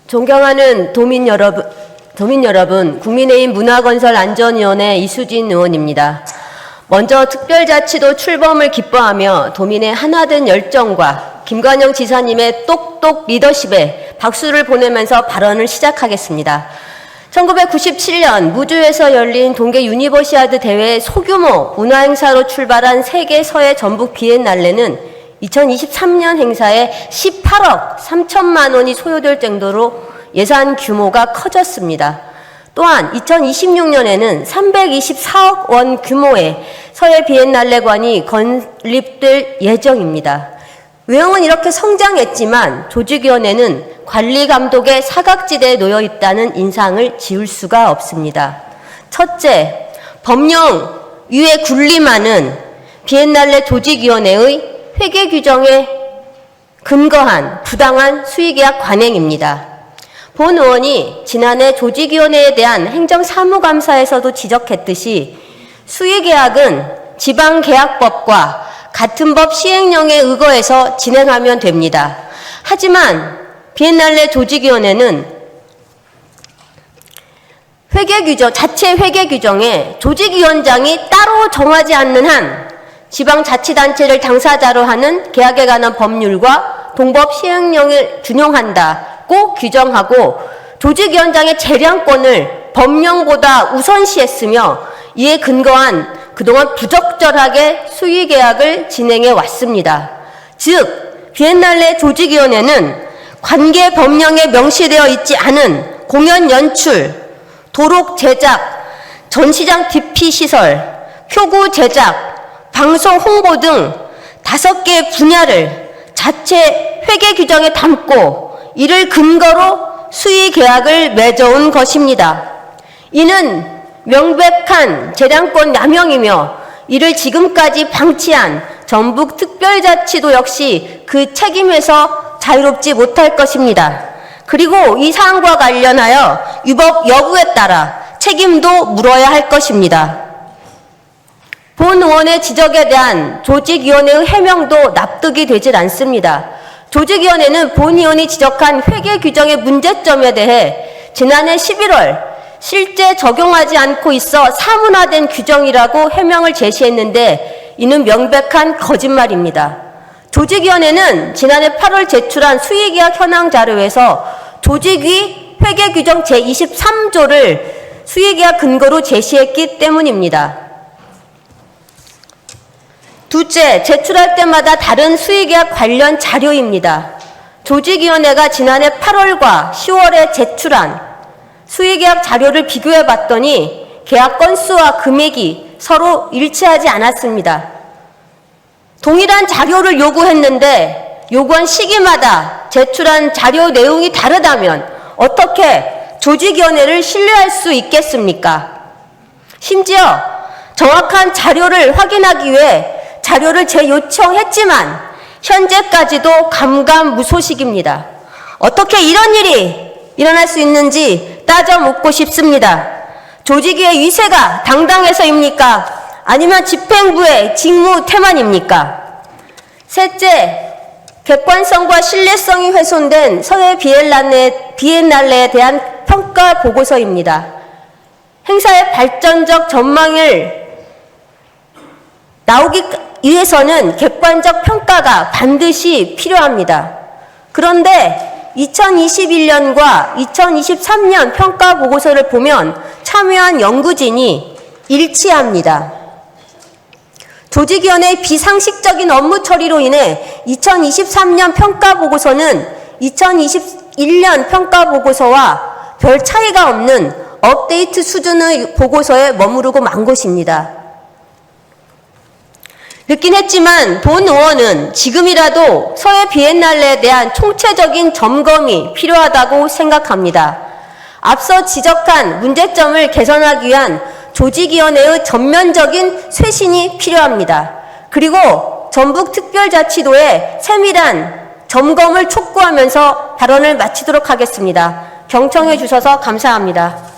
존경하는 도민 여러분, 국민의힘 문화건설안전위원회 이수진 의원입니다. 먼저 특별자치도 출범을 기뻐하며 도민의 하나된 열정과 김관영 지사님의 똑똑 리더십에 박수를 보내면서 발언을 시작하겠습니다. 1997년 무주에서 열린 동계 유니버시아드 대회 소규모 문화행사로 출발한 세계 서해 전북 비엔날레는 2023년 행사에 18억 3천만 원이 소요될 정도로 예산 규모가 커졌습니다. 또한 2026년에는 324억 원 규모의 서해 비엔날레관이 건립될 예정입니다. 외형은 이렇게 성장했지만 조직위원회는 관리 감독의 사각지대에 놓여 있다는 인상을 지울 수가 없습니다. 첫째, 법령 위에 군림하는 비엔날레 조직위원회의 회계 규정에 근거한 부당한 수의계약 관행입니다. 본 의원이 지난해 조직위원회에 대한 행정사무감사에서도 지적했듯이 수의계약은 지방계약법과 같은 법 시행령에 의거해서 진행하면 됩니다. 하지만 비엔날레 조직위원회는 자체 회계 규정에 조직위원장이 따로 정하지 않는 한 지방자치단체를 당사자로 하는 계약에 관한 법률과 동법 시행령을 준용한다고 규정하고 조직위원장의 재량권을 법령보다 우선시했으며 이에 근거한 그동안 부적절하게 수의계약을 진행해 왔습니다. 즉, 비엔날레 조직위원회는 관계 법령에 명시되어 있지 않은 공연 연출, 도록 제작, 전시장 DP 시설, 표구 제작, 방송 홍보 등 5개 분야를 자체 회계 규정에 담고 이를 근거로 수의 계약을 맺어온 것입니다. 이는 명백한 재량권 남용이며 이를 지금까지 방치한 전북특별자치도 역시 그 책임에서 자유롭지 못할 것입니다. 그리고 이 사안과 관련하여 위법 여부에 따라 책임도 물어야 할 것입니다. 본 의원의 지적에 대한 조직위원회의 해명도 납득이 되질 않습니다. 조직위원회는 본 의원이 지적한 회계 규정의 문제점에 대해 지난해 11월 실제 적용하지 않고 있어 사문화된 규정이라고 해명을 제시했는데 이는 명백한 거짓말입니다. 조직위원회는 지난해 8월 제출한 수의계약 현황 자료에서 조직위 회계규정 제23조를 수의계약 근거로 제시했기 때문입니다. 둘째, 제출할 때마다 다른 수의계약 관련 자료입니다. 조직위원회가 지난해 8월과 10월에 제출한 수의계약 자료를 비교해 봤더니 계약 건수와 금액이 서로 일치하지 않았습니다. 동일한 자료를 요구했는데 요구한 시기마다 제출한 자료 내용이 다르다면 어떻게 조직위원회를 신뢰할 수 있겠습니까? 심지어 정확한 자료를 확인하기 위해 자료를 재요청했지만 현재까지도 감감무소식입니다. 어떻게 이런 일이 일어날 수 있는지 따져 묻고 싶습니다. 조직위의 위세가 당당해서입니까? 아니면 집행부의 직무 태만입니까? 셋째, 객관성과 신뢰성이 훼손된 서해 비엔날레에 대한 평가 보고서입니다. 행사의 발전적 전망을 나오기 위해서는 객관적 평가가 반드시 필요합니다. 그런데 2021년과 2023년 평가 보고서를 보면 참여한 연구진이 일치합니다. 조직위원회의 비상식적인 업무 처리로 인해 2023년 평가 보고서는 2021년 평가 보고서와 별 차이가 없는 업데이트 수준의 보고서에 머무르고 만 것입니다. 늦긴 했지만 본 의원은 지금이라도 서해 비엔날레에 대한 총체적인 점검이 필요하다고 생각합니다. 앞서 지적한 문제점을 개선하기 위한 조직위원회의 전면적인 쇄신이 필요합니다. 그리고 전북특별자치도의 세밀한 점검을 촉구하면서 발언을 마치도록 하겠습니다. 경청해 주셔서 감사합니다.